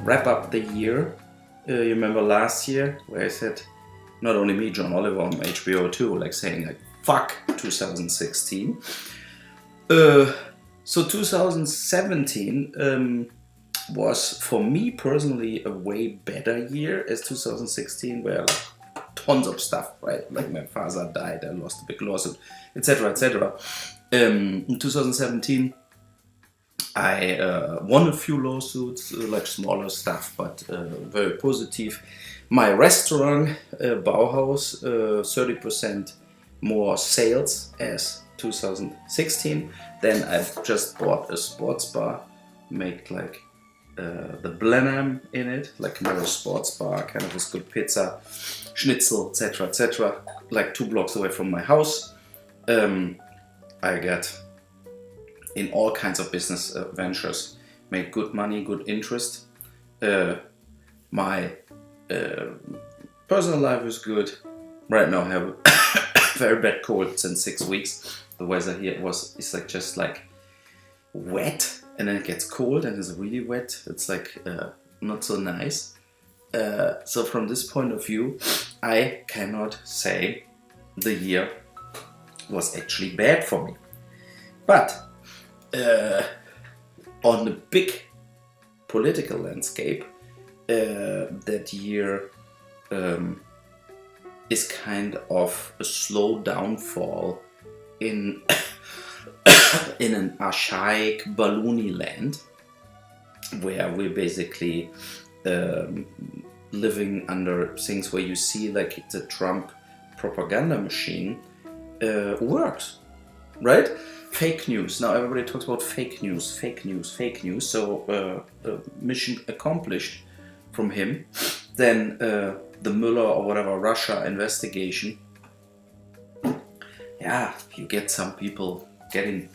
wrap up the year. You remember last year where I said, not only me, John Oliver on HBO too, like saying like, fuck 2016. So 2017 was for me personally a way better year as 2016, where like tons of stuff, right? Like my father died, I lost a big lawsuit, etc., etc. In 2017, I won a few lawsuits, like smaller stuff, but very positive. My restaurant, Bauhaus, 30% more sales as 2016. Then I've just bought a sports bar, make like the Blenheim in it, like more a sports bar, kind of with good pizza, schnitzel, etc., etc. Like 2 blocks away from my house. I get in all kinds of business ventures, make good money, good interest. My personal life is good. Right now I have a very bad cold since 6 weeks. The weather here is like just like wet, and then it gets cold and it's really wet. It's like not so nice. So from this point of view, I cannot say the year was actually bad for me. But on the big political landscape, that year is kind of a slow downfall in in an archaic balloony land, where we're basically living under things where you see like the Trump propaganda machine works, right? Fake news. Now everybody talks about fake news, fake news, fake news. So mission accomplished from him. Then the Mueller or whatever Russia investigation. Yeah, you get some people getting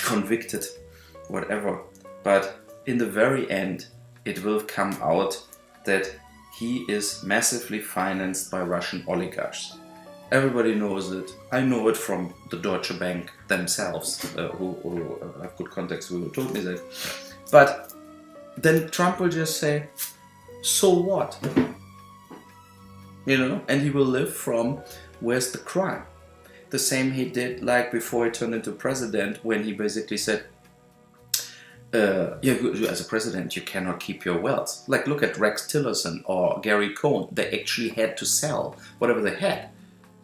convicted, whatever. But in the very end, it will come out that he is massively financed by Russian oligarchs. Everybody knows it. I know it from the Deutsche Bank themselves, who have good contacts, who told me that. But then Trump will just say, so what? You know, and he will live from, where's the crime? The same he did like before he turned into president, when he basically said, as a president, you cannot keep your wealth. Like, look at Rex Tillerson or Gary Cohn. They actually had to sell whatever they had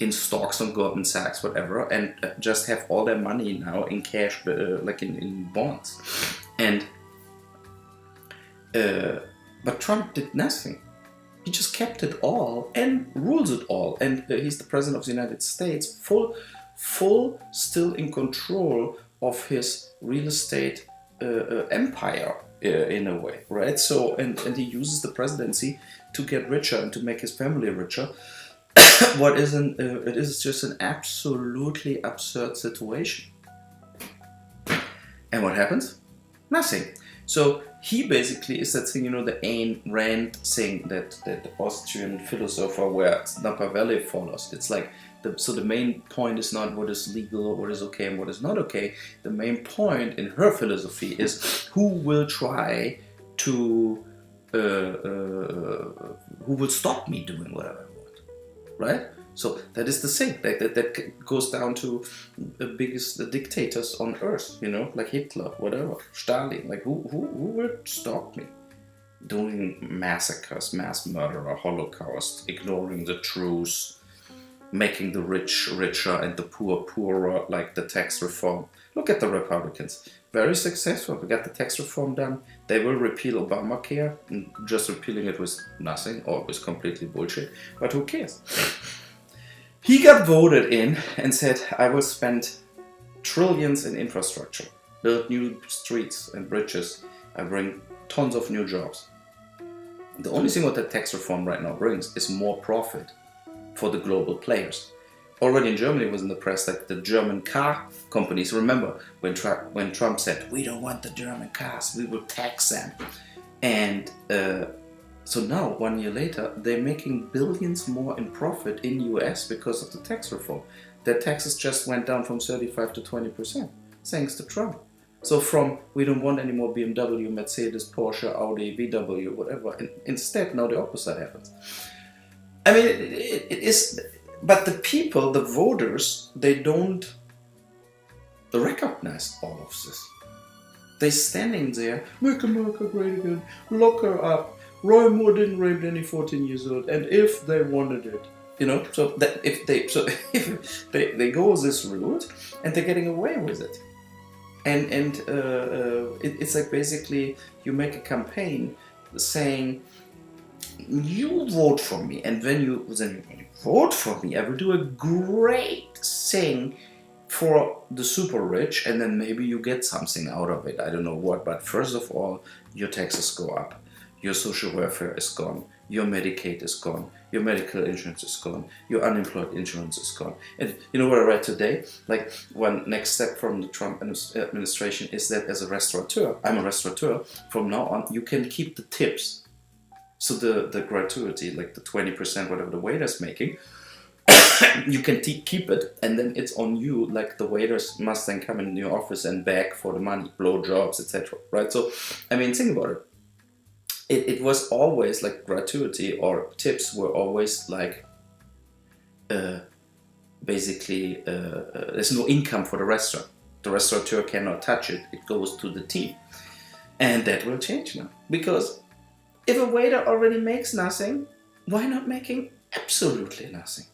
in stocks on Goldman Sachs, whatever, and just have all their money now in cash, like in bonds. And but Trump did nothing. He just kept it all and rules it all. And he's the president of the United States, full, still in control of his real estate empire in a way, right? So, and he uses the presidency to get richer and to make his family richer. It is just an absolutely absurd situation. And what happens? Nothing. So he basically is that thing, you know, the Ayn Rand thing that the Austrian philosopher where Napa Valley follows. It's like, the main point is not what is legal, what is okay and what is not okay. The main point in her philosophy is who will try to, who will stop me doing whatever I want, right? So that is the thing, that goes down to the biggest dictators on earth, you know, like Hitler, whatever, Stalin, like who will stop me doing massacres, mass murder, Holocaust, ignoring the truth, making the rich richer and the poor poorer, like the tax reform. Look at the Republicans, very successful. We got the tax reform done. They will repeal Obamacare, and just repealing it was nothing or was completely bullshit, but who cares? He got voted in and said, I will spend trillions in infrastructure, build new streets and bridges, I bring tons of new jobs. The only thing what the tax reform right now brings is more profit for the global players. Already in Germany was in the press that the German car companies, remember when Trump said, we don't want the German cars, we will tax them. And so now, 1 year later, they're making billions more in profit in US because of the tax reform. Their taxes just went down from 35 to 20%, thanks to Trump. So from we don't want any more BMW, Mercedes, Porsche, Audi, VW, whatever. And instead, now the opposite happens. I mean, it is, but the people, the voters, they don't recognize all of this. They're standing there, make America great again, lock her up. Roy Moore didn't rape any 14 years old, and if they wanted it, so that if they go this route, and they're getting away with it, and it's like basically you make a campaign saying you vote for me, and when you vote for me, I will do a great thing for the super rich, and then maybe you get something out of it. I don't know what, but first of all, your taxes go up, your social welfare is gone, your Medicaid is gone, your medical insurance is gone, your unemployed insurance is gone. And you know what I read today? Like, one next step from the Trump administration is that as a restaurateur, I'm a restaurateur, from now on, you can keep the tips. So the gratuity, like the 20%, whatever the waiter's making, you can keep it, and then it's on you. Like, the waiters must then come in your office and beg for the money, blow jobs, etc. Right? So, I mean, think about it. It was always like gratuity or tips were always like basically there's no income for the restaurant. The restaurateur cannot touch it. It goes to the team, and that will change now, because if a waiter already makes nothing, why not making absolutely nothing?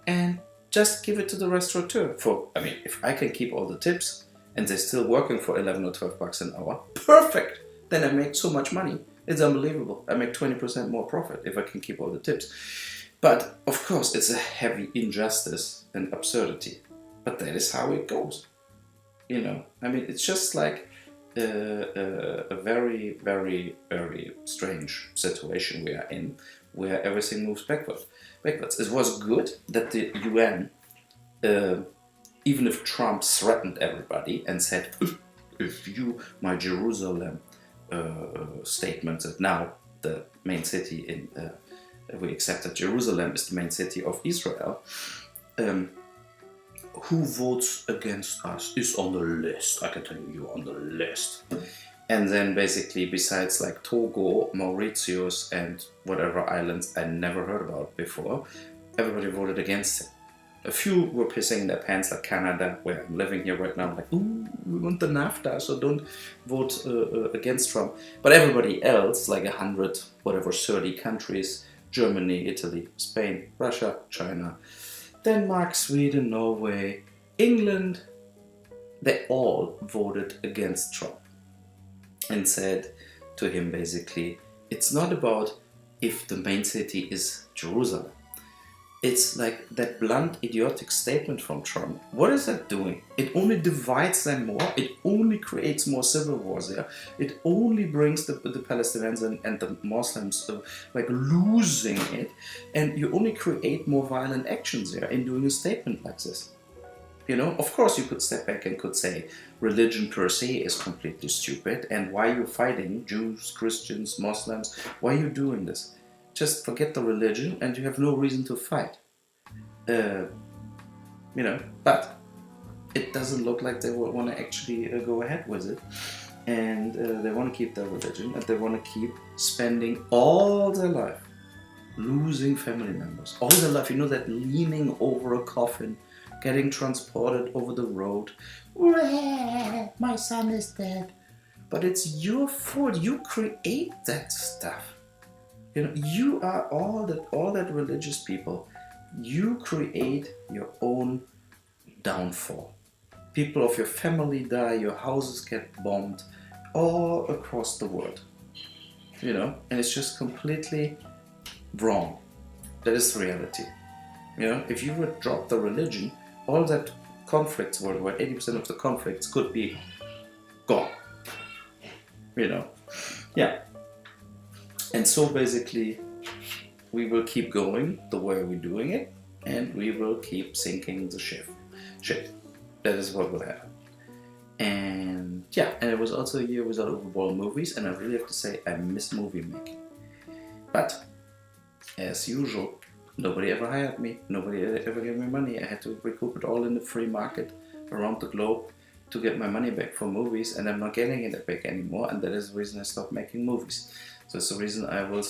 And just give it to the restaurateur. I mean, if I can keep all the tips and they're still working for 11 or 12 bucks an hour, perfect. Then I make so much money. It's unbelievable. I make 20% more profit if I can keep all the tips. But of course, it's a heavy injustice and absurdity. But that is how it goes. I mean, it's just like a very, very, very strange situation we are in, where everything moves backwards. It was good that the UN, even if Trump threatened everybody and said, if you, my Jerusalem statement that now the main city in, we accept that Jerusalem is the main city of Israel, who votes against us is on the list. I can tell you, you're on the list. And then basically, besides like Togo, Mauritius, and whatever islands I never heard about before, everybody voted against it. A few were pissing their pants, like Canada, where I'm living here right now, like, ooh, we want the NAFTA, so don't vote against Trump. But everybody else, like 30 countries, Germany, Italy, Spain, Russia, China, Denmark, Sweden, Norway, England, they all voted against Trump and said to him basically, it's not about if the main city is Jerusalem. It's like that blunt, idiotic statement from Trump. What is that doing? It only divides them more. It only creates more civil wars there. It only brings the Palestinians and the Muslims like losing it. And you only create more violent actions there in doing a statement like this. Of course you could step back and could say religion per se is completely stupid. And why are you fighting Jews, Christians, Muslims? Why are you doing this? Just forget the religion and you have no reason to fight. But it doesn't look like they want to actually go ahead with it. And they want to keep their religion, and they want to keep spending all their life losing family members. All their life, that leaning over a coffin, getting transported over the road. My son is dead. But it's your fault. You create that stuff. You are all that religious people. You create your own downfall. People of your family die, your houses get bombed all across the world. And it's just completely wrong. That is the reality. If you would drop the religion, all that conflicts worldwide, 80% of the conflicts could be gone. Yeah. And so basically, we will keep going the way we're doing it, and we will keep sinking the ship. That is what will happen. And yeah, and it was also a year without Uwe Boll movies, and I really have to say I miss movie making. But as usual, nobody ever hired me. Nobody ever gave me money. I had to recoup it all in the free market around the globe. to get my money back for movies, and I'm not getting it back anymore, and that is the reason I stopped making movies. So it's the reason I will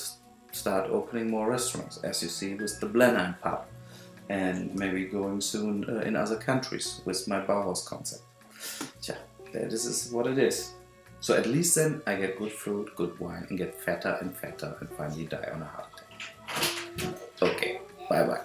start opening more restaurants, as you see with the Blenheim pub, and maybe going soon in other countries with my Bauhaus concept. Tja, this is what it is. So at least then I get good food, good wine, and get fatter and fatter, and finally die on a heart attack. Okay, bye bye.